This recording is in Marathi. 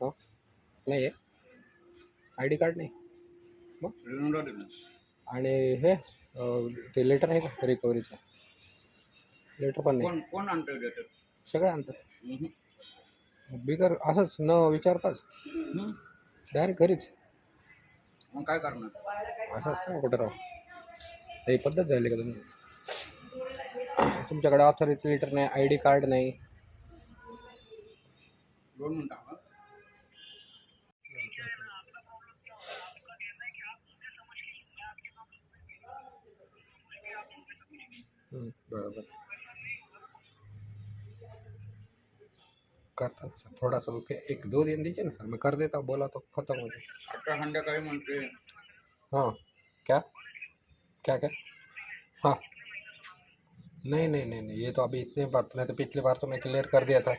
हाँ नाही आहे आय डी कार्ड नाही मग रिनोडा दिलं. आणि हे ते लेटर आहे का रिकव्हरीचं लेटर पण नाही कोण आणतं देतात? सगळे आणतात बिगर असंच न विचारताच डायरेक्ट घरीच मग काय करणार? असं असतं ना कुठं राव ही पद्धत झाली का तुम्ही तुमच्याकडे ऑथॉरिटी लेटर नाही आय डी कार्ड नाही 2 मिनिटं हा. बराबर करता ना सर थोड़ा सा ओके 1-2 दिन दीजिए ना सर मैं कर देता हूँ बोला तो खत्म हो जाए आता संध्याकाळी म्हणते हाँ क्या क्या क्या हाँ नहीं नहीं नहीं नहीं ये तो अभी इतने बार नहीं तो पिछली बार तो मैं क्लियर कर दिया था